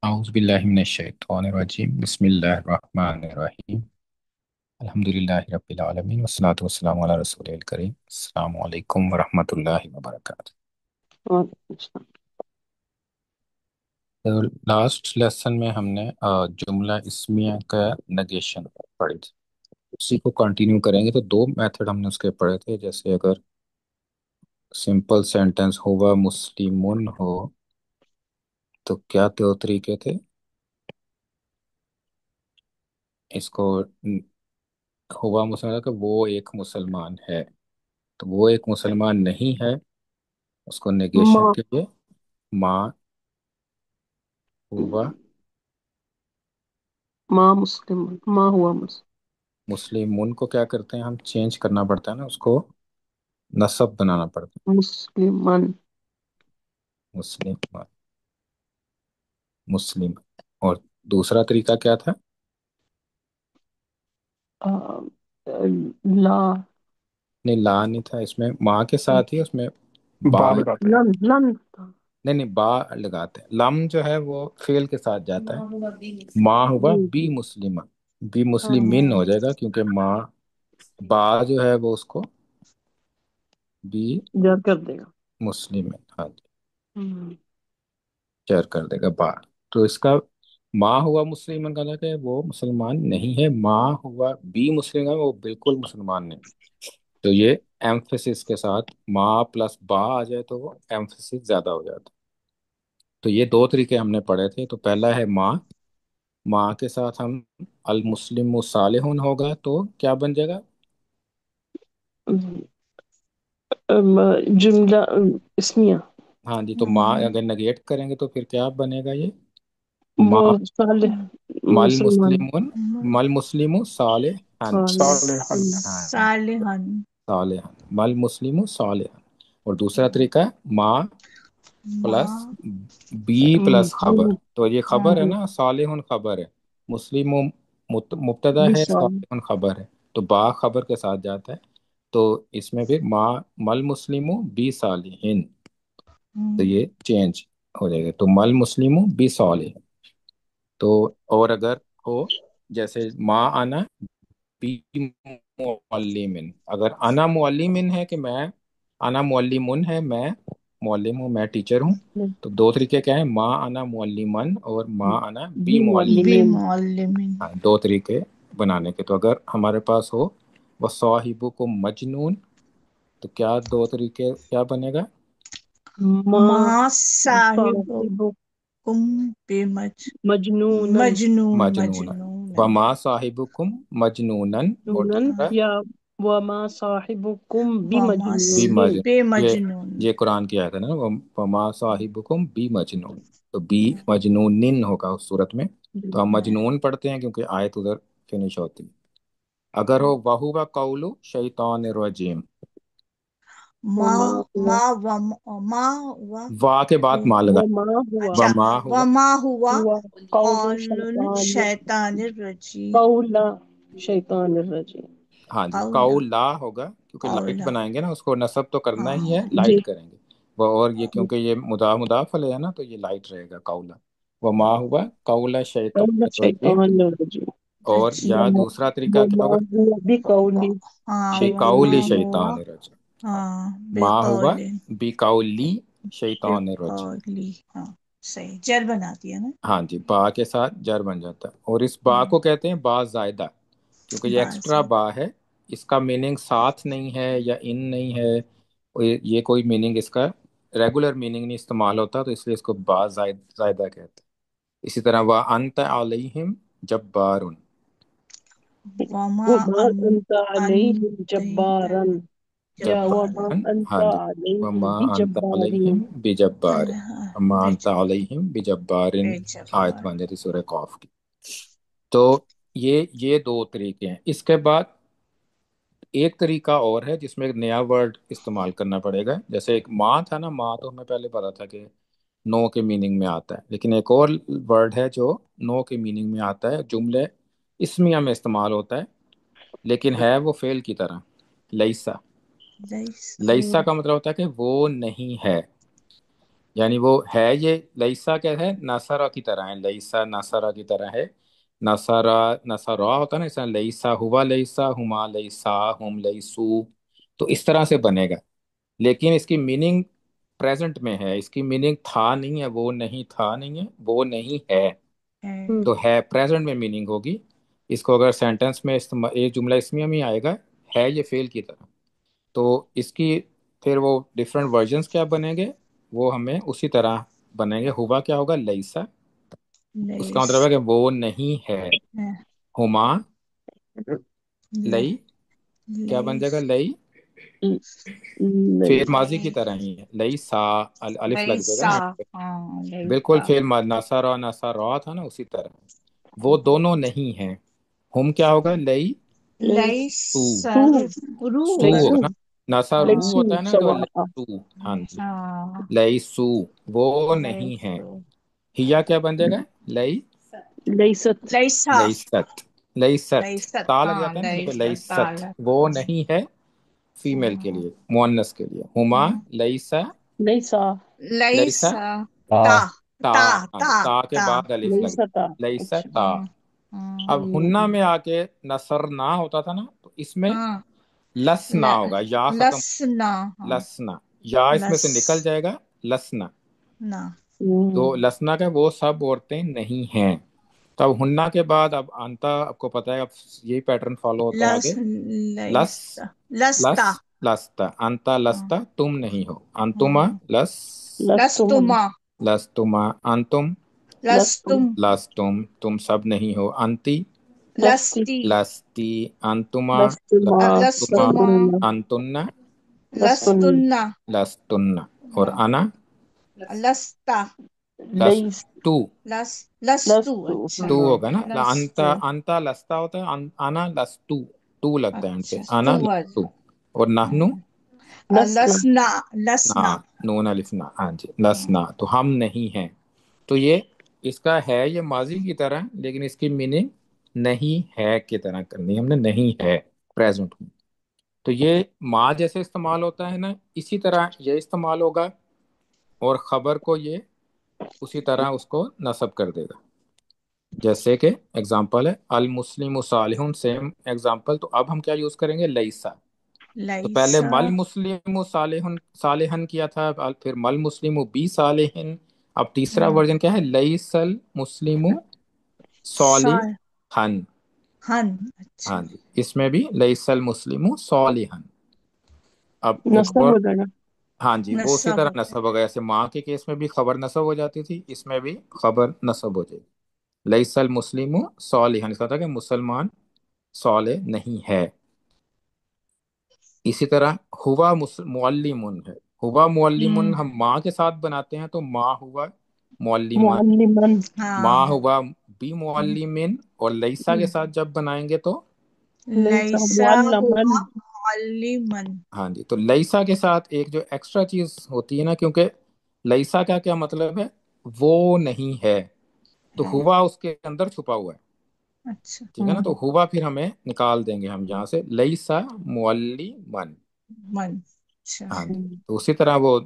أعوذ بالله من الشيطان الرجيم بسم الله الرحمن الرحيم الحمد لله رب العالمين والصلاة والسلام على رسول الكريم السلام عليكم ورحمة الله وبركاته. وعلیکم السلام۔ تو لاسٹ لیسن میں ہم نے جملہ اسمیہ کا نگیشن پڑھی تھی، اسی کو کنٹینیو کریں گے۔ تو دو میتھڈ ہم نے اس کے پڑھے تھے، جیسے اگر سمپل سینٹنس ہوا مسلمون ہو تو کیا دو طریقے تھے اس کو ہوا مسلمان کہ وہ ایک مسلمان ہے، تو وہ ایک مسلمان نہیں ہے، اس کو نیگیشن ماں کے لیے ما ہوا ماں مسلم، ماں ہوا مسلم، مسلمون کو کیا کرتے ہیں، ہم چینج کرنا پڑتا ہے نا، اس کو نصب بنانا پڑتا مسلمان، ہے مسلم مسلم۔ اور دوسرا طریقہ کیا تھا؟ آ، لا نہیں، لا نہیں تھا، اس میں ماں کے ساتھ ہی اس میں با با ہے۔ لگاتے ہیں۔ لن تھا۔ نہیں نہیں، با لگاتے ہیں، لم جو ہے وہ فعل کے ساتھ جاتا ہے، ماں ہوا جی بی جی، مسلمہ، بی ہاں مسلمین ہو جائے گا، کیونکہ ماں با جو ہے وہ اس کو بی جا کر دے گا۔ مسلم، ہاں جی، ہم، شیئر کر دے گا با۔ تو اس کا ماں ہوا مسلمان کا کہ وہ مسلمان نہیں ہے، ماں ہوا بی مسلم ہے، وہ بالکل مسلمان نہیں۔ تو یہ ایمفیسس کے ساتھ ماں پلس با آ جائے تو وہ ایمفیسس زیادہ ہو جاتا ہے۔ تو یہ دو طریقے ہم نے پڑھے تھے۔ تو پہلا ہے ماں، ماں کے ساتھ ہم المسلم صالحون ہوگا تو کیا بن جائے گا؟ جملہ اسمیہ، ہاں جی، تو ماں اگر نگیٹ کریں گے تو پھر کیا بنے گا؟ یہ وہ ماں صالح مل مسلمان، مسلمون، مل مسلم صالح، صالح، صالحاً۔ ہاں صالحن صالح، مل مسلم صالح۔ اور دوسرا طریقہ ہے ماں پلس ما بی پلس خبر، تو یہ خبر ہے ہاں نا، صالح خبر ہے، مسلم مبتدا ہے، بسال، صالح خبر ہے، تو با خبر کے ساتھ جاتا ہے۔ تو اس میں پھر ماں مل مسلم بی صالحین، تو یہ چینج ہو جائے گا، تو مل مسلم بی صالح۔ تو اور اگر ہو جیسے ماں انا بی معلمن، اگر انا معلمن ہے کہ میں، انا معلمن ہے میں معلم ہوں، میں ٹیچر ہوں، تو دو طریقے کیا ہیں، ماں انا معلمن اور ماں انا بی بھی معلم۔ معلمین، بمعلمین ہاں، دو طریقے بنانے کے۔ تو اگر ہمارے پاس ہو وہ صاحبکم مجنون، تو کیا دو طریقے کیا بنے گا؟ ماں ما صاحبکم صاحب بمج مجنونن، مجنون مجنون، مجنون وما صاحبکم مجنونن، اور جنون دوسرا یا وما صاحبکم وما بی بمجنون، مجنون۔ یہ بمجنون یہ قرآن کی آیت ہے نا، وما صاحبکم بی مجنون، تو بی مجنون ہوگا اس صورت میں۔ تو ہم مجنون پڑھتے ہیں کیونکہ آیت ادھر فنش ہوتی ہے۔ اگر ہو وَهُوَ قَوْلُ شیطان الرجیم، ما وما ہوا ما ما و وا کے بعد ماں لگا، وما ہوا اچھا وما ہوا، وما ہوا ہوا قول قول شیطان، الشیطان الرجیم قول شیطان الرجیم، ہاں جی، قولا قول لا ہوگا کیونکہ لائٹ قولا بنائیں گے نا، اس کو نصب تو کرنا ہی ہے، ہاں جی لائٹ کریں گے وہ، اور یہ کیونکہ یہ مضاف علیہ ہے نا، تو یہ لائٹ رہے گا قولا۔ وما ہوا قول قول شیطان الرجیم، شیطان الرجیم، اور یا رجیم دوسرا طریقہ کیا وما ہوگا، ہوا بقولی ہاں وما بقول شیطان، ہوا شیطان الرجیم، ہاں ما ہوا بقول بقولی شیطان الرجیم۔ بقولی ہاں صحیح جر بنا دیا نا ہاں جی، با کے ساتھ جر بن جاتا ہے، اور اس با کو کہتے ہیں با زائدہ، کیونکہ یہ باز ایکسٹرا با ہے، اس کا میننگ ساتھ نہیں ہے یا ان نہیں ہے، اور یہ کوئی میننگ اس کا ریگولر میننگ نہیں استعمال ہوتا، تو اس لیے اس کو با زائدہ کہتے ہیں۔ اسی طرح وہ انت علیہم جبار، وما وما انت علیہم انت جبارن، یا وما جبار جبار، انت ہاں جی، علیہم وما انت بجبارین، علیہم بجبار، اللہ وما انت بج علیہم بجبار، آیت بجبار بن جاتی سورہ قاف کی۔ تو یہ دو طریقے ہیں۔ اس کے بعد ایک طریقہ اور ہے جس میں ایک نیا ورڈ استعمال کرنا پڑے گا، جیسے ایک ماں تھا نا، ماں تو ہمیں پہلے پتا تھا کہ نو کے میننگ میں آتا ہے، لیکن ایک اور ورڈ ہے جو نو کے میننگ میں آتا ہے، جملے اسمیہ میں استعمال ہوتا ہے، لیکن ہے وہ فعل کی طرح، لیسا۔ لیس لیسا کا مطلب ہوتا ہے کہ وہ نہیں ہے، یعنی وہ ہے یہ لیسا کیا ہے، نصرہ کی طرح ہے، لیسا نصرہ کی طرح ہے، نصرہ نصرہ ہوتا ہے نا، اس طرح لیسا ہوا لیسا ہما لیسا ہم لیسو، تو اس طرح سے بنے گا، لیکن اس کی میننگ پریزنٹ میں ہے، اس کی میننگ تھا نہیں ہے، وہ نہیں تھا نہیں ہے، وہ نہیں ہے، ہے، تو ہے پریزنٹ میں میننگ ہوگی۔ اس کو اگر سینٹنس میں ایک جملہ اسمیہ میں آئے گا، ہے یہ فعل کی طرح، تو اس کی پھر وہ ڈفرینٹ ورژنس کیا بنیں گے، وہ ہمیں اسی طرح بنیں گے۔ ہوا کیا ہوگا، لیسا، اس کا لیس مطلب ہے کہ وہ نہیں ہے۔ ہے، ہما، لے لئی، کیا بن جائے لیس گا، لئی، فعل ماضی کی طرح ہی ہے، لئی سا، الف لگ جائے گا لیسا، نا، ہاں بالکل لیسا، فعل نصارا نصارا تھا نا، اسی طرح وہ دونوں نہیں ہیں۔ ہم کیا ہوگا، لئی سو، لیسر، رو سو ہوگا ہوگا لیسو نا، نصارو لیسو ہوتا ہے نا، تو سوا لئی سو، ہاں نا، جی، ہاں لئی سو وہ نہیں ہے۔ لیسو، ہیا کیا بن جائے گا، لئی لیست لیسا، لئی ست، لئی ست، لیست، تا لگ ہاں جاتا ہے نا، تو لیسا لئی ست تالا، وہ نہیں ہے، فیمیل کے لیے، مؤنث کے لیے، ہما لیسا، لیسا لیسا لیسا، تا، تا، تا، تا، ہاں جی، تا، تا کے تا، بعد الف لگ لیستا جائے، لیسا اچھا تا۔ ہاں ہاں اب ہننا میں آ کے نصر نہ ہوتا تھا نا، تو اس میں ہاں، لسنا ہوگا، یا ختم، لسنا، ہاں لسنا، یا اس میں لس سے نکل جائے گا، لسنا، نا، تو لسنا کا وہ سب عورتیں نہیں ہیں۔ تو اب ہننا کے بعد اب انتا، آپ کو پتا ہے اب یہی پیٹرن فالو ہوتا ہے لس آگے، لس، لیستا، لس، لستا، لستا، انتا ہاں لستا، تم نہیں ہو، انتما، ہاں، لس، لستم لستما، لستما، انتم، لستم لستم، لستم، تم سب نہیں ہو، انتی، لستی لستی، لستی، انتما، لستما لستما، لستما، لستن انتن، لستن لستنا، لستن، اور ہاں انا، لستا، لیس لستو، لستو، لستو اچھا تو ہوگا نا، لستو، انتا انتا لستا ہوتا ہے، انا لستو، تو لگتا ہے ان پہ، اچھا تو، انا لستو، اور نحنو، لسنا لسنا، لسنا، ہاں، نون الف نا، ہاں جی، ہاں لسنا، تو ہم نہیں ہیں، تو یہ اس کا ہے یہ ماضی کی طرح، لیکن اس کی میننگ نہیں ہے کی طرح کرنی ہے ہم نے، نہیں ہے پریزنٹ میں، تو یہ ماں جیسے استعمال ہوتا ہے نا، اسی طرح یہ استعمال ہوگا، اور خبر کو یہ اسی طرح اس کو نصب کر دے گا، جیسے کہ اگزامپل ہے المسلم صالح، سیم اگزامپل، تو اب ہم کیا یوز کریں گے، لیسا، تو پہلے لیسا، مل مسلم صالح صالحن کیا تھا، پھر مل مسلم بی صالحن، اب تیسرا ہاں ورژن کیا ہے، لیسل مسلم سال، صالحن، ہن، اچھا ہاں جی، اس میں بھی لیسل مسلم صالحن۔ اب ایک نصب اور، ہو جائے گا ہاں جی، وہ اسی نصب طرح ہو گیا، نصب ہو گیا، جیسے ماں کے کیس میں بھی خبر نصب ہو جاتی تھی، اس میں بھی خبر نصب ہو جائے گی، لیس المسلم صالحا، اس کا تھا کہ مسلمان صالح نہیں ہے۔ اسی طرح ہوا معلمن ہے، ہوا معلمن ہم ماں کے ساتھ بناتے ہیں تو ماں ہوا معلمن، معلمن ماں ہاں ہوا بی معلمن، اور لیسا کے ساتھ جب بنائیں گے تو، لیسا لیسا معلمن ہوا معلمن، ہاں جی، تو لیسا کے ساتھ ایک جو ایکسٹرا چیز ہوتی ہے نا، کیونکہ لیسا کا کیا مطلب ہے، وہ نہیں ہے، تو ہے، ہوا اس کے اندر چھپا ہوا ہے، اچھا ٹھیک ہے نا، تو ہوا پھر ہمیں نکال دیں گے ہم یہاں سے، لیسا معلمن، من، اچھا ہاں جی، تو اسی طرح وہ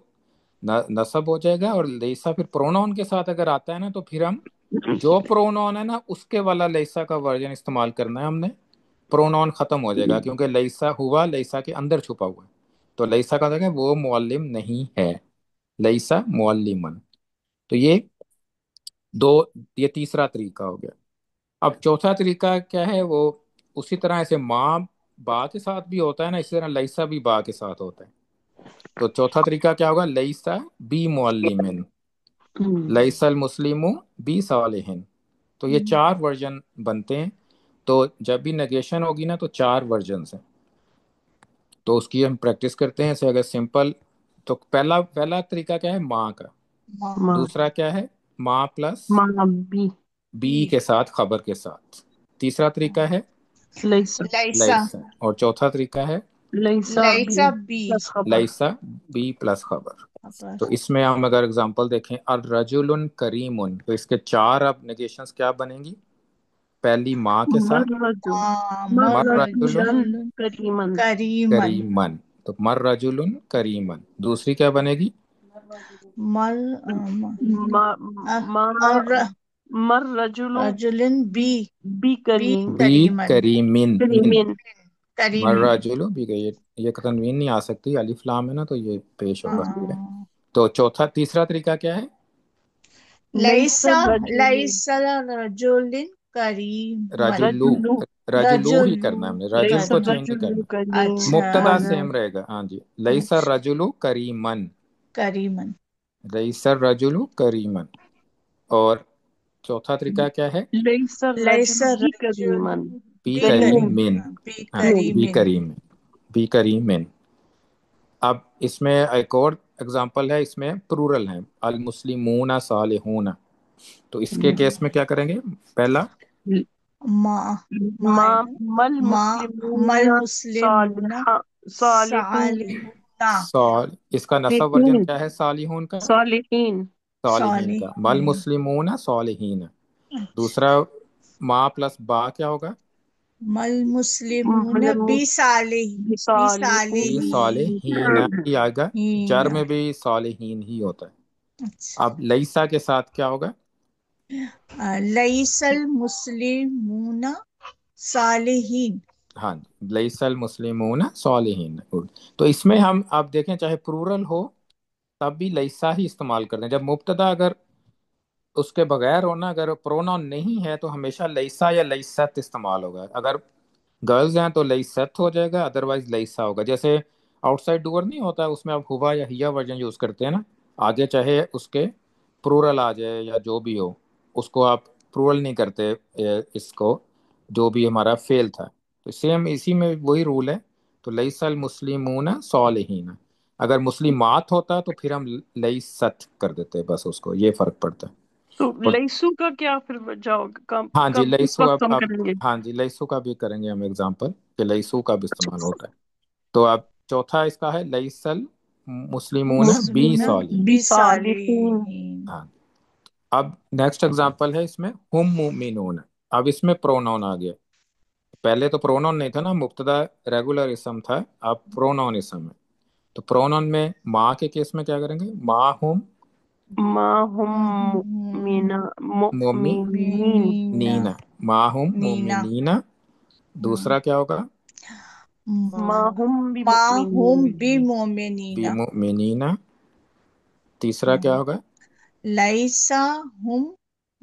نصب ہو جائے گا، اور لیسا پھر پروناؤن کے ساتھ اگر آتا ہے نا، تو پھر ہم جو پروناؤن ہے نا اس کے والا لیسا کا ورژن استعمال کرنا ہے ہم نے، پروناؤن ختم ہو جائے گا، کیونکہ لیسا ہوا لیسا کے اندر چھپا ہوا ہے، تو لیسا کا ہے وہ معلم نہیں ہے، لیسا معلمن، تو دو یہ تیسرا طریقہ ہو گیا۔ اب چوتھا طریقہ کیا ہے، وہ اسی طرح ایسے ماں با کے ساتھ بھی ہوتا ہے نا، اسی طرح لیسا بھی با کے ساتھ ہوتا ہے، تو چوتھا طریقہ کیا ہوگا، لیسا بی معلمن، لیسا المسلم بی صالحن، تو یہ چار ورژن بنتے ہیں، تو جب بھی نگیشن ہوگی نا تو چار ورژنز ہیں، تو اس کی ہم پریکٹس کرتے ہیں، ایسے اگر سمپل، تو پہلا طریقہ کیا ہے، ماں کا، ماں، ماں دوسرا کیا ہے، ماں پلس ماں بی بی کے ساتھ، خبر کے ساتھ، تیسرا طریقہ ہے لیسا لیسا، لیسا، اور چوتھا طریقہ ہے لیسا بی لیسا بی، پلس خبر لیسا بی پلس خبر۔ خبر، تو اس میں ہم اگر اگزامپل دیکھیں، الرجل کریم، تو اس کے چار اب نگیشنز کیا بنیں گی، پہلی ماں کے مر ساتھ، رجل مر مر رجل رجلن مرجل کریمن کریمن، کریمن، تو مر رجل کریمن، دوسری کیا بنے گی، مر ما ما اور مر رجل رجلن بی بی کریم بی کریمن کریمن من کریمن کریمن مراجلو بھی گئی، یہ تنوین نہیں آ سکتی، الف لام ہے نا تو یہ پیش ہوگا. ہاں تو چوتھا تیسرا طریقہ کیا ہے؟ لیس لیسا رجل لیسا رجلن کریمن رجلو، رجل رجلو ہی رجل کرنا ہے ہم نے، رجل لیس کو کریم چینج نہیں رجل کرنا، کریم اچھا مبتدا من سیم رہے گا. ہاں جی، لیسا اچھا رجلو کریمن، کریمن لیسا رجلو کریمن. اور چوتھا طریقہ کیا ہے؟ لیس الرجل لیسا بی رجل کریمن بی بی کریم کریم من. کریم بی ہاں من بی کریمن کریم، بی کریم من. اب اس میں ایک اور اگزامپل ہے، اس میں پلورل ہیں، المسلمون صالحون. تو اس کے کیس میں کیا کریں گے؟ پہلا ما ما ما ہے نا مل ما مسلمون مل مسلمون صالح صالحین صالحون سال، اس کا نصب ورژن کیا ہے صالحون کا؟ صالحین صالحین کا، مل صالحین مسلمون صالحین. اچھا دوسرا ما پلس با کیا ہوگا؟ مل مسلمون مطلب بی صالح بی بی صالحین صالحین ہی آئے گا، جر صالحین میں بھی صالحین ہی ہوتا ہے. اچھا اب لیسا کے ساتھ کیا ہوگا؟ لیس المسلمون صالحین ہاں جی، لیس المسلمون صالحین. Good. تو اس میں ہم آپ دیکھیں چاہے پلورل ہو تب بھی لیسا ہی استعمال کرتے ہیں. جب مبتدا اگر اس کے بغیر ہونا، اگر پروناؤن نہیں ہے تو ہمیشہ لیسا یا لیست استعمال ہوگا. اگر گرلز ہیں تو لیست ہو جائے گا، ادروائز لیسا ہوگا. جیسے آؤٹ سائڈ ڈور نہیں ہوتا، اس میں آپ ہوا یا ہیا ورژن یوز کرتے ہیں نا، آگے چاہے اس کے پلورل آ جائے یا جو بھی ہو، اس کو آپ پلورل نہیں کرتے، اس کو جو بھی ہمارا فیل تھا. تو سیم اسی میں وہی رول ہے. تو لیس المسلمون صالحین، اگر مسلمات ہوتا تو پھر ہم لیست کر دیتے، بس اس کو یہ فرق پڑتا ہے. تو اور لیسو کا کیا پھر جاؤ کم ہاں جی، کب کس لیسو وقت ہم اب کریں گے؟ ہاں جی لیسو کا بھی کریں گے ہم ایگزامپل کہ لیسو کا بھی استعمال ہوتا ہے. تو اب چوتھا اس کا ہے لیسل مسلمون بی مسلمون صالحین. بی صالحین بصالحین ہاں، اب نیکسٹ ایگزامپل ہے اس میں ہم مومنون. اب اس میں پروناؤن آ گیا، پہلے تو پروناؤن نہیں تھا نا، مبتدا ریگولر اسم تھا، اب پروناؤن اسم ہے. تو پروناؤن میں ماں کے کیس میں کیا کریں گے؟ ما ہم ما ہم مؤمنا مؤمنین نینا نینا، ما ہم نینا مومنین. دوسرا کیا ہوگا؟ ما ہم ما ہم بمؤمنین بمؤمنین بمؤمنین. تیسرا کیا ہوگا؟ لیسا ہم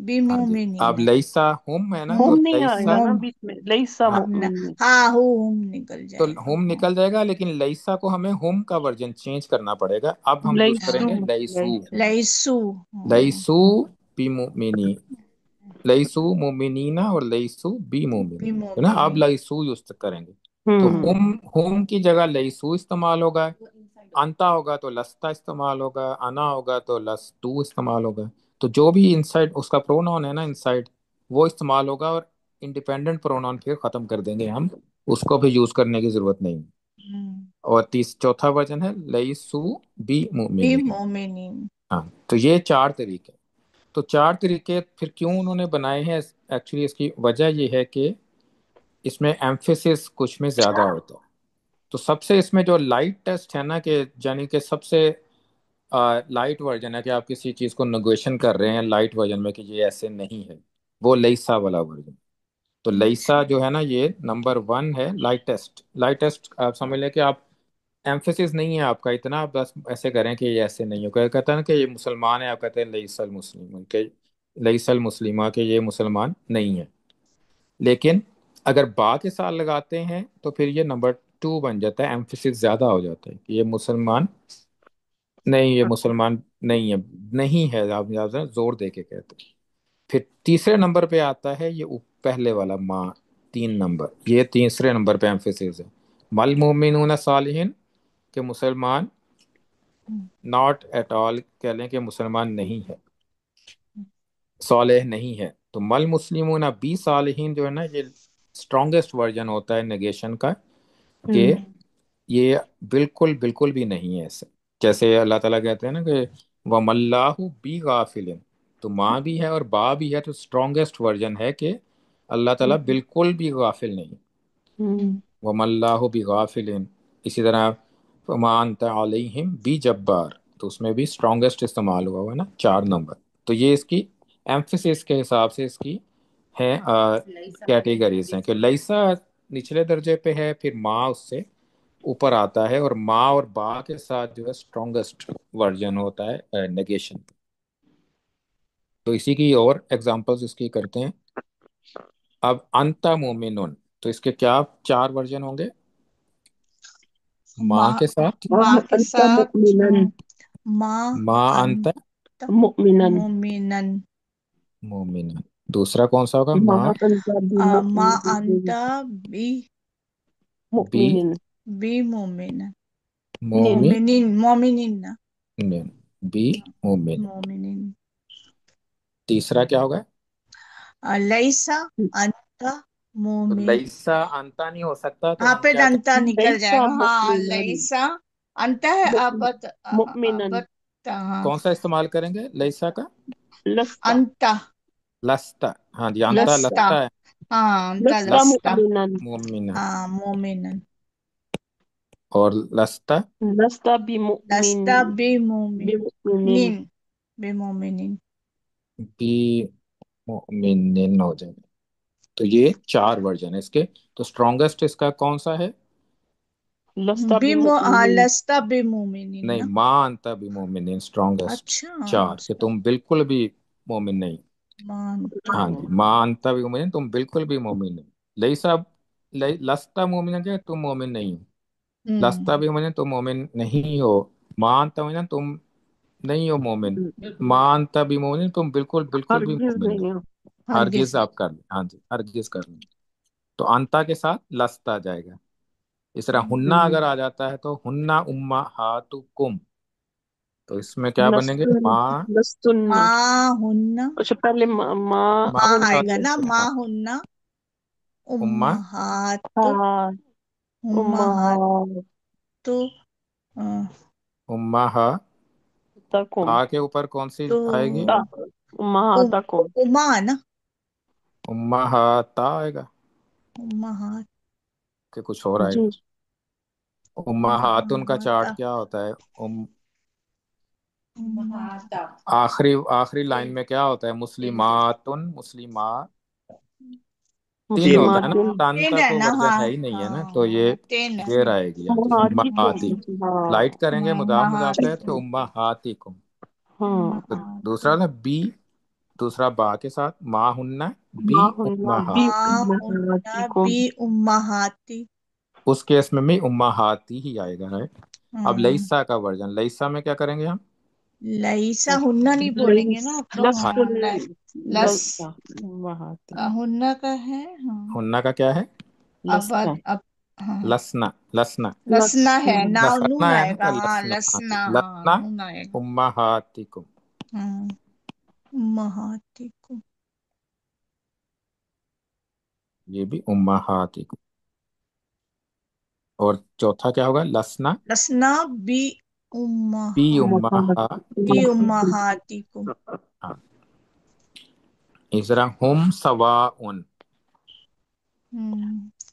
ہاں جی، بمؤمنین اب لیسا ہم ہے نا تو ہم نہیں آئے گا لیسا، نا ہم بیچ میں لیسا ہاں مؤمنین ہاں ہم نکل تو جائے گا ہم ہاں نکل جائے گا، لیکن لیسا کو ہمیں ہم کا ورژن چینج کرنا پڑے گا. اب ہم یوز کریں لیسو گے لیسو. لیسو لیسو لیسو بمؤمنین، لیسو مومنین اور لیسو بی مومنین ہے نا. اب بمؤمنین لیسو یوز کریں گے. تو ہوں ہم کی جگہ لیسو استعمال ہوگا، انتا ہوگا تو لستا استعمال ہوگا، انا ہوگا تو لستو استعمال ہوگا. تو جو بھی انسائڈ اس کا پروناؤن ہے نا انسائڈ، وہ استعمال ہوگا. اور انڈیپینڈنٹ پروناؤن پھر ختم کر دیں گے ہم، اس کو بھی یوز کرنے کی ضرورت نہیں. اور چوتھا ورژن ہے لیسو بی مومنین. بمؤمنین ہاں، تو یہ چار طریقے. تو چار طریقے پھر کیوں انہوں نے بنائے ہیں؟ ایکچولی اس کی وجہ یہ ہے کہ اس میں ایمفیسس کچھ میں زیادہ ہوتا ہے. تو سب سے اس میں جو لائٹ ٹیسٹ ہے نا، کہ یعنی کہ سب سے لائٹ ورژن ہے کہ آپ کسی چیز کو نیگویشن کر رہے ہیں لائٹ ورژن میں کہ یہ ایسے نہیں ہے، وہ لیسا والا ورژن. تو لیسا اچھا جو ہے نا یہ نمبر 1 ہے لائٹ ٹیسٹ. لائٹ ٹیسٹ آپ سمجھ لیں کہ آپ ایمفیسس نہیں ہے آپ کا اتنا، آپ بس ایسے کریں کہ یہ ایسے نہیں ہو. کہتا ہے نا کہ یہ مسلمان ہے، آپ کہتے ہیں لیس المسلم، کہ لیس المسلمہ، کہ یہ مسلمان نہیں ہے. لیکن اگر با کے ساتھ لگاتے ہیں تو پھر یہ نمبر 2 بن جاتا ہے، ایمفیسس زیادہ ہو جاتا ہے کہ یہ مسلمان نہیں، یہ مسلمان نہیں ہے، نہیں ہے، آپ زور دے کے کہتے ہیں. پھر تیسرے نمبر پہ آتا ہے یہ پہلے والا ما، 3 نمبر، یہ تیسرے نمبر پہ ایمفیسس ہے. مل مومنون صالحین، کہ مسلمان ناٹ ایٹ آل کہہ لیں کہ مسلمان نہیں ہے، صالح نہیں ہے. تو مل مسلمون بی صالحین جو ہے نا، یہ اسٹرانگیسٹ ورژن ہوتا ہے نیگیشن کا، کہ یہ بالکل بالکل بھی نہیں ہے ایسے. جیسے اللہ تعالیٰ کہتے ہیں نا کہ وَمَ اللَّهُ بِغَافِلٍ، تو ماں بھی ہے اور با بھی ہے، تو اسٹرانگیسٹ ورژن ہے کہ اللہ تعالیٰ بالکل بھی غافل نہیں. وَمَ اللَّهُ بِغَافِلٍ. اسی طرح فَمَا أَنْتَ عَلَيْهِمْ بِجَبَّارٍ، تو اس میں بھی اسٹرانگیسٹ استعمال ہوا ہوا ہے نا 4 نمبر. تو یہ اس کی ایمفیسس کے حساب سے اس کی ہے کیٹیگریز ہیں کہ لیسا نچلے درجے پہ ہے، پھر ماں اس سے اوپر آتا ہے، اور ماں اور با کے ساتھ جو ہے اسٹرانگیسٹ ورژن ہوتا ہے نیگیشن. تو اسی کی اور ایگزامپلس اس کی کرتے ہیں. اب انتا مومنون، تو اس کے کیا 4 ورژن ہوں گے ماں ماں کے ساتھ؟ ماں کے انت ساتھ مؤمنن ماں ماں انت انت مؤمنن مومنن، مومن. دوسرا کون سا ہوگا؟ ما ماں انت ماں انت بمؤمن بی بی مؤمنن بی مومن، نن مومن مومنین بی مومن. مومنین. تیسرا کیا ہوگا؟ لیسا انت تو مومن، لیسا انتا نہیں ہو سکتا، تو ہاں ہم پہ کیا انت کہیں نکل ليس جائے گا. ہاں مؤمنا لیسا انت ہے ابت مؤمنا ابت. ہاں کون سا استعمال کریں گے لیسا کا؟ لست انت لستا. ہاں جی، انتا لست لستا، لستا ہے. ہاں انت لست لستا، مؤمنا مومن. ہاں مومن. اور لستا لست بمؤمن لستا بی بمؤمن مومنین، بی مومنین. بی مومن ہو جائے گا. تو یہ 4 ورژن ہے اس کے. تو اسٹرانگیسٹ اس کا کون سا ہے؟ لست ہاں بمؤمن لستا بی مومنین نہیں، نا. ماں انتا بھی مومن اسٹرانگیسٹ. اچھا 4 کہ تم بالکل بھی مومن نہیں. مانتا، ہاں جی، ماں انتا بھی مومن، تم بالکل بھی مومن نہیں. لیسا لستا مومن کہ تم مومن نہیں ہو. لستا بھی مومن تم مومن نہیں ہو. ماں انتا مومن تم نہیں ہو مومن. ماں انتا بھی مومن تم بالکل بالکل بھی ہرگز مومن نہیں. نہیں ہو ہرگز ہرگز. آپ کر لیں، ہاں جی ہرگز کر لیں. تو انتا کے ساتھ لستا جائے گا. اس طرح ہننا اگر آ جاتا ہے تو ہننا امہاتکم، تو اس میں کیا بنیں گے؟ لستن ماں لستن ماں ہننا، اچھا پہلے ماں ماں ماں آئے ہن گا نا، ہاں ماں ہننا امہ امہات، ہاں امہات امہاتکم آ، امہا ہا کے اوپر کون سی تو آئے گی؟ امہاتکم اما نا، امہاتا آئے گا امہات، کہ کچھ اور آئے جی گا؟ امہاتن کا امہات، چارٹ کیا ہوتا ہے؟ امہات. آخری لائن میں کیا ہوتا ہے؟ مسلماتن مسلمات تین ہوتا ہے نا، مسلماتن تن تین کا ہے کوئی نا، ورجن ہاں ہے ہی نہیں ہے نا. تو ہاں یہ تین ہے. دیر آئے گی. ہاں جی امہاتکم امہاتی. ہاں لائٹ کریں گے مضاف مضاف ہے امہات، کہ امہاتکم. ہاں تو امہات، دوسرا نا بی، دوسرا با کے ساتھ ماں ہننا بی ماں ہننا بی امہات. ماں ہننا امہاتکم بی امہاتی. اس کیس میں بھی امہاتی ہی آئے گا ہے. اب ہاں لیسا کا ورژن، لیسا میں کیا کریں گے ہم؟ لیسا ہننا نہیں بولیں گے نا تو ہاں ہاں لستن لس امہات ہننا کا ہے. ہاں ہننا کا کیا ہے؟ اب لستن اب ہاں لسنا. لسنا لسنا ہے لستن نا، نون لسنا ہے آئے نا، گا. تو ہاں لسنا. ہاں جی لسنا، ہاں لسنا نون آئے گا. امہاتکم. ہاں امہاتی کو. یہ بھی امہاتکم. اور چوتھا کیا ہوگا؟ لسنا لسنا بی بی امہا بی امہاتکم. امہاتی کو. ہاں. اس طرح ہم سواء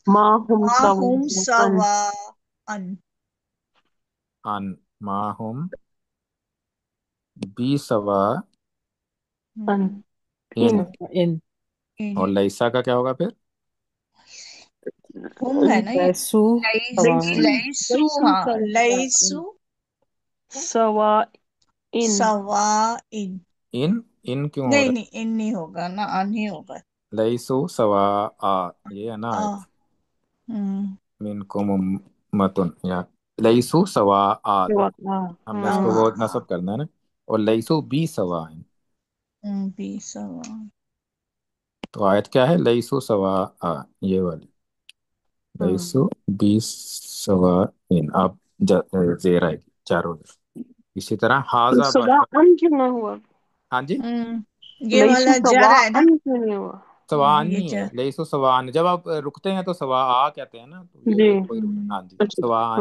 ماں ہم ما ہم سواء سواء. ان ما ہم بی سواء ان. ان اور لیسا کا کیا ہوگا پھر؟ ہم ہے نا یہ لیسو لیسو، ہاں لیسو سواء ان سواء. ان کیوں ہو نہیں رہا نہیں ان نہیں ہوگا نا، ان ہی ہوگا. ہے؟ لیسو سواء، یہ ہے نا آ آیت ہوں منکم امتن، یا لیسو سواء. ہم نے اس کو وہ ہاں نصب کرنا ہے نا. اور لیسو بی سواء. بی سواء. تو آیت کیا ہے؟ لیسو سواء، یہ والی لیسو بی سواء. آپ زیر آئے گی چاروں میں. اسی طرح حاذا سواء بشر. ان کیوں نہ ہوا؟ ہاں جی یہ لیسو والا جا سواء رہا ہے نا. ان کیوں نہیں ہوا؟ سواء یہ نہیں جا. ہے، لیسو سواء. جب آپ رکتے ہیں تو سواء کہتے ہیں نا، تو یہ جی وہی رکا. ہاں جی اچھا سواء.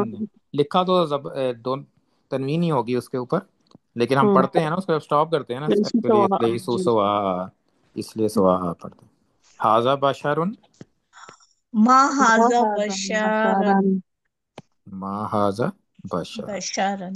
لکھا تو دو تنوین ہی ہوگی اس کے اوپر، لیکن ہم پڑھتے ہیں نا اس کو سٹاپ کرتے ہیں نا لیسو ایکچولی سواء لیسو جی سواء، اس لیے سواء پڑھتے ہیں. حاذا بشر ما ما هذا هذا بشر، بشرا، ما حاذا بشر. بشرن.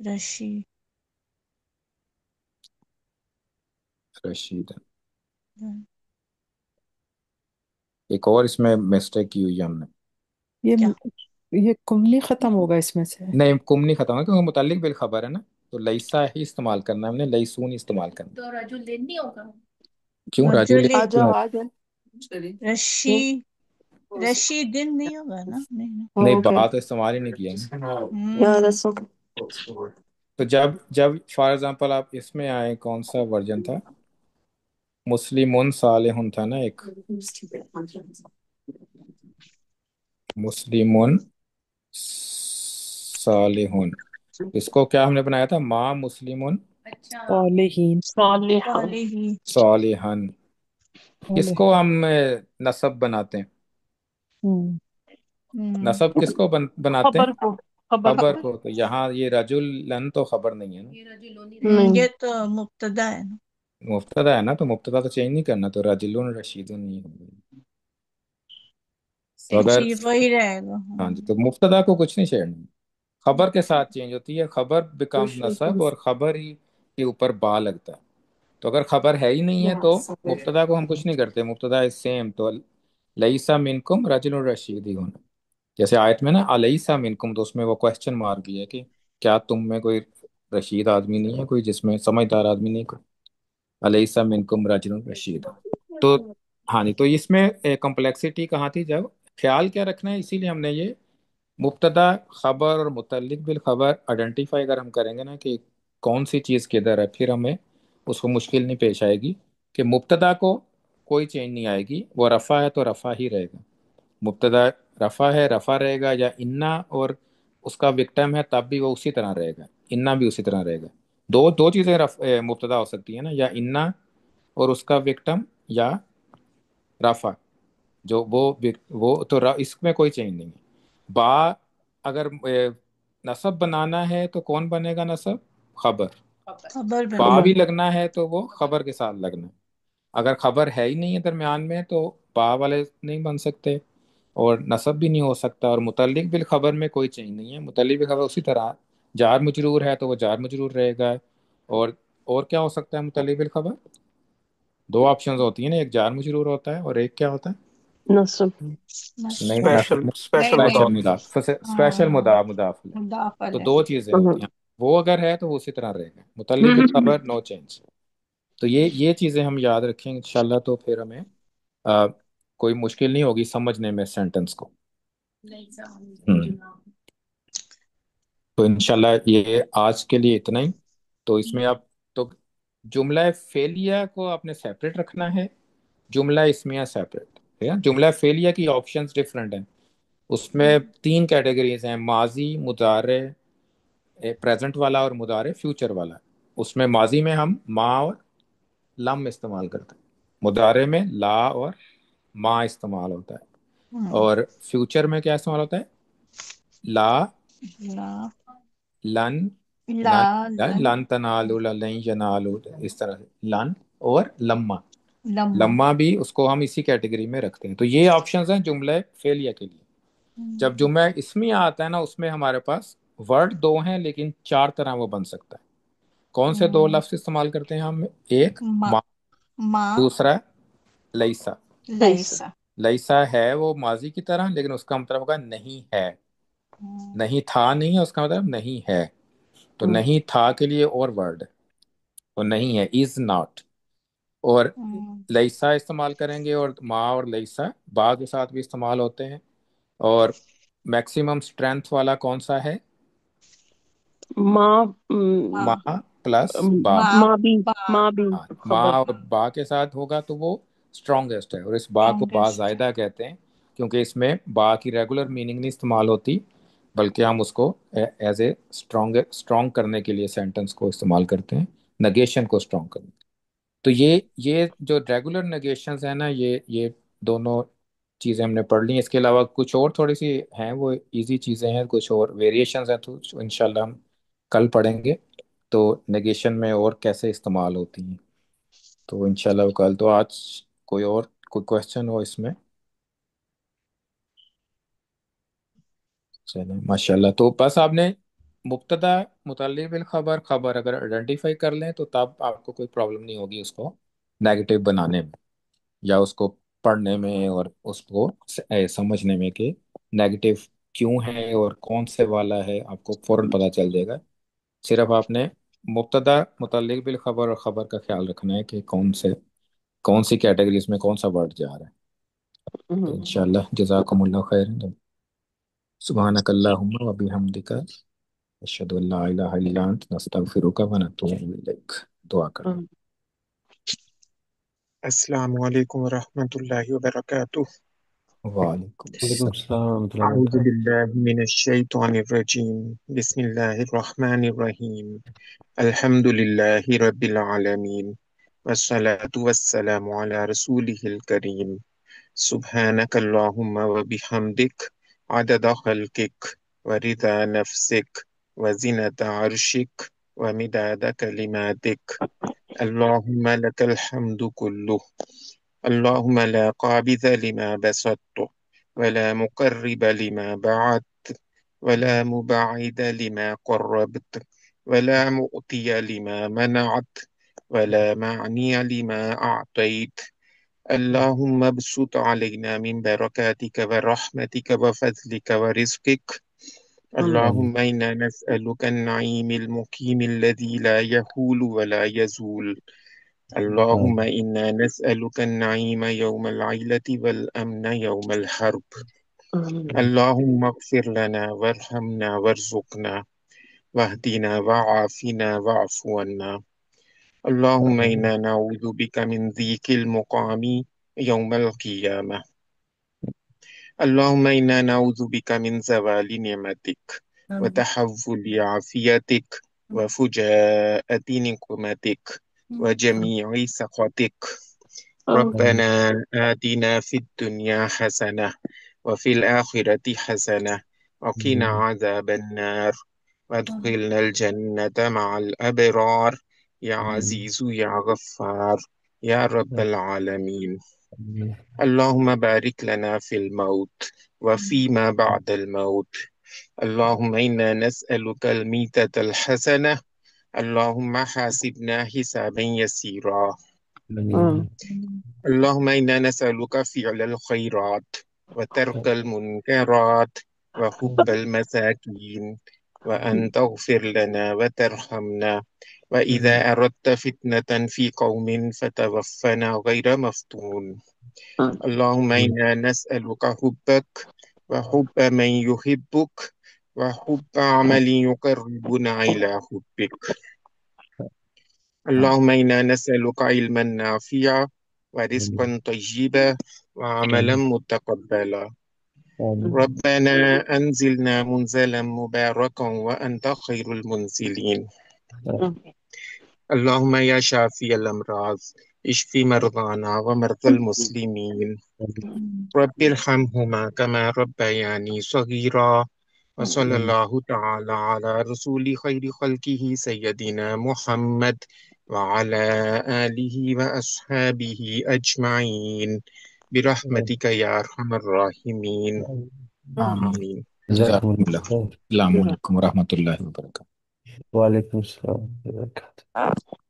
رشی رشید. ایک اور اس میں مسٹیک کی ہوئی ہے ہم نے. یہ کیا یہ کمنی ختم ہوگا اس میں سے. نہیں کم نہیں ختم ہے کیونکہ متعلق بالخبر ہے نا, تو لئیسا ہی استعمال کرنا ہے ہم نے, لئیسون استعمال کرنا. تو رجل دن نہیں ہوگا, کیوں راجو رجل آ کیوں؟ جاؤ آ جاؤ. رشی رشی دن نہیں ہوگا نا, نہیں نا. نہیں اوکے. بات تو استعمال ہی نہیں کیا نا. Yeah, that's okay. تو جب فار ایگزامپل آپ اس میں آئے, کون سا ورژن تھا, مسلمون صالحون تھا نا ایک, مسلمون صالحون, اس کو کیا ہم نے بنایا تھا, ما مسلمون اچھا صالحین. صالحہ. صالحی صالحن. کس صالح. کو ہم نسب بناتے ہیں, نسب کس کو بناتے ہیں, خبر کو. خبر خبر کو. کو. تو یہاں یہ رجل لن تو خبر نہیں ہے نا, یہ رجل نہیں. یہ تو مبتدا ہے نا. مبتدا ہے نا, تو مبتدا تو چینج نہیں کرنا, تو رجل رشید نہیں ہوگا. تو اگر جی وہی رہے گا. ہاں جی, تو مبتدا کو کچھ نہیں چھیڑنا, خبر کے ساتھ چینج ہوتی ہے, خبر بیکم نصب, اور خبر ہی کے اوپر با لگتا ہے. تو اگر خبر ہے ہی نہیں ہے تو مبتدا کو ہم کچھ نہیں کرتے, مبتدا از سیم. تو لیسا منکم رجل الرشید ہی ہونا, جیسے آیت میں نا الیسا منکم, تو اس میں وہ کوشچن مارک بھی ہے کہ کیا تم میں کوئی رشید آدمی نہیں ہے, کوئی جس میں سمجھدار آدمی نہیں, کوئی الیسا منکم رجل الرشید. تو ہاں جی, تو اس میں کمپلیکسٹی کہاں تھی, جب خیال کیا رکھنا ہے, اسی لیے ہم نے یہ مبتدا خبر اور متعلق بالخبر آئیڈینٹیفائی اگر ہم کریں گے نا کہ کون سی چیز کدھر ہے, پھر ہمیں اس کو مشکل نہیں پیش آئے گی کہ مبتدا کو کوئی چینج نہیں آئے گی, وہ رفع ہے تو رفع ہی رہے گا. مبتدا رفع ہے, رفع رہے گا, یا انا اور اس کا وکٹم ہے تب بھی وہ اسی طرح رہے گا, انا بھی اسی طرح رہے گا. دو چیزیں مبتدا ہو سکتی ہیں نا, یا انا اور اس کا وکٹم, یا رفع جو وہ تو اس میں کوئی چینج نہیں ہے. با اگر نصب بنانا ہے تو کون بنے گا نصب, خبر. خبر با بنے بھی لگنا ہے تو وہ خبر کے ساتھ لگنا ہے. اگر خبر ہے ہی نہیں ہے درمیان میں تو با والے نہیں بن سکتے, اور نصب بھی نہیں ہو سکتا. اور متعلق بالخبر میں کوئی چینج نہیں ہے, متعلق بالخبر اسی طرح, جار مجرور ہے تو وہ جار مجرور رہے گا. اور کیا ہو سکتا ہے متعلق بالخبر, دو آپشنز ہوتی ہیں نا, ایک جار مجرور ہوتا ہے, اور ایک کیا ہوتا ہے, نصب. نہیں اسپیشل اسپیشل اسپیشل مدعا. مضاف, اسپیشل مضاف علیہ. تو مدافع دو چیزیں ہوتی ہیں, وہ اگر ہے تو وہ اسی طرح رہے گا, متعلق بالخبر نو چینج. تو یہ چیزیں ہم یاد رکھیں انشاءاللہ, تو پھر ہمیں کوئی مشکل نہیں ہوگی سمجھنے میں سینٹنس کو. تو انشاءاللہ یہ آج کے لیے اتنا ہی. تو اس میں آپ تو جملہ فعلیہ کو آپ نے سیپریٹ رکھنا ہے, جملہ اسمیہ سیپریٹ ہے. جملہ فعلیہ کی آپشنز ڈفرینٹ ہیں, اس میں 3 کیٹیگریز ہیں, ماضی, مضارع, پریزنٹ والا, اور مضارع فیوچر والا. اس میں ماضی میں ہم ما اور لم استعمال کرتے ہیں, مضارع میں لا اور ما استعمال ہوتا ہے, اور فیوچر میں کیا استعمال ہوتا ہے, لا, لا لن, لا لن تنالو, لن ینالو, اس طرح سے لن, اور لما. لما لما بھی اس کو ہم اسی کیٹیگری میں رکھتے ہیں. تو یہ آپشنز ہیں جملہ فعلیہ کے لیے. جب جملہ اسمیہ آتا ہے نا, اس میں ہمارے پاس ورڈ 2 ہیں لیکن 4 طرح وہ بن سکتا ہے. کون سے 2 لفظ استعمال کرتے ہیں ہم, ایک ما ما, ما دوسرا لیسا. لیسا. لیسا ہے وہ ماضی کی طرح, لیکن اس کا مطلب ہوگا نہیں ہے, نہیں تھا نہیں ہے اس کا مطلب نہیں ہے. تو نہیں تھا کے لیے اور ورڈ, تو نہیں ہے, از ناٹ. اور لیسا استعمال کریں گے, اور ما اور لیسا با کے ساتھ بھی استعمال ہوتے ہیں. اور میکسیمم اسٹرینتھ والا کون سا ہے, ماں. ما پلس با. ماں بھی. با ماں بھی ہاں, ماں خبر. اور با کے ساتھ ہوگا تو وہ اسٹرانگیسٹ ہے, اور اس با کو با strongest. زائدہ کہتے ہیں, کیونکہ اس میں با کی ریگولر میننگ نہیں استعمال ہوتی, بلکہ ہم اس کو ایز اے اسٹرانگ کرنے کے لیے سینٹنس کو استعمال کرتے ہیں, نگیشن کو اسٹرانگ کرنے. تو یہ جو ریگولر نگیشنز ہیں نا, یہ دونوں چیزیں ہم نے پڑھ لی ہیں. اس کے علاوہ کچھ اور تھوڑی سی ہیں, وہ ایزی چیزیں ہیں, کچھ اور ویریشنز ہیں, تو انشاءاللہ ہم کل پڑھیں گے. تو نگیشن میں اور کیسے استعمال ہوتی ہیں, تو انشاءاللہ کل. تو آج کوئی کوشچن ہو اس میں, چلیں ماشاءاللہ. تو بس آپ نے مبتدا متعلق بالخبر، خبر اگر آئیڈینٹیفائی کر لیں تو تب آپ کو کوئی پرابلم نہیں ہوگی اس کو نیگیٹو بنانے میں، یا اس کو پڑھنے میں، اور اس کو سمجھنے میں کہ نیگیٹو کیوں ہے اور کون سے والا ہے، آپ کو فوراً پتہ چل جائے گا۔ صرف آپ نے مبتدا متعلق بالخبر اور خبر کا خیال رکھنا ہے کہ کون سی کیٹیگریز میں کون سا ورڈ جا رہا ہے۔ تو انشاءاللہ جزاکم اللہ خیر۔ سبحانک اللہم و بحمدک، اشہد ان لا الہ الا انت، نستغفرک و نتوب الیک۔ دعا کر لیں۔ السلام علیکم ورحمۃ اللہ وبرکاتہ۔ وعلیکم وعلیکم السلام۔ السلام ورحمۃ اللہ اعوذ وبرکاتہ۔ باللہ من الشیطان الرجیم، بسم اللہ الرحمن الرحیم، الحمد للہ رب العالمین، والصلاة والسلام علی رسولہ الکریم، سبحانک اللہم وبحمدک، عدد خلقک ورضا نفسک وزنة عرشک ومداد کلماتک، اللہم لک الحمد کلہ، اللہم لا قابض لما بسطت ولا مقرب لما بعدت ولا مبعد لما قربت ولا مؤتي لما منعت ولا معني لما أعطيت، اللهم ابسط علينا من بركاتك ورحمتك وفضلك ورزقك، اللهم إنا نسألك النعيم المقيم الذي لا يهول ولا يزول، اللهم إنا نسألك النعيم يوم العيلة والأمن يوم الحرب، اللهم اغفر لنا وارحمنا وارزقنا واهدنا وعافنا واعف عنا، اللهم إنا نعوذ بك من ضيق المقام يوم القيامة، اللهم إنا نعوذ بك من زوال نعمتك وتحول عافيتك وفجاءة نقمتك وجميع سخطك، ربنا آتنا في الدنيا حسنة وفي الآخرة حسنة وقنا عذاب النار وادخلنا الجنة مع الأبرار يا عزيز يا غفار يا رب العالمين، اللهم بارك لنا في الموت وفيما بعد الموت، اللهم إنا نسألك الميتة الحسنة، اللهم حاسبنا حسابا يسيرا، اللهم إنا نسألك فعل الخيرات وترك المنكرات وحب المساكين وأن تغفر لنا وترحمنا، وإذا أردت فتنة في قوم فتوفنا غير مفتون، اللهم إنا نسألك حبك وحب من يحبك وحب عمل يقربنا إلى حبك، اللهم إنا نسألك علما نافعا ورزقا طيبا وعملا متقبلا، ربنا أنزلنا منزلا مباركا وأنت خير المنزلين، اللهم يا شافي الأمراض اشف مرضانا ومرضى المسلمين، رب ارحمهما كما ربياني صغيرا، وصلى الله تعالى على رسول خير خلقه سيدنا محمد وعلى آله وأصحابه أجمعين برحمتك يا أرحم الراحمين، آمين۔ جزاکم جزاکم اللہ اللہ۔ خیر۔ السلام علیکم ورحمۃ اللہ وبرکاتہ۔ وعلیکم السلام ورحمۃ اللہ وبرکاتہ۔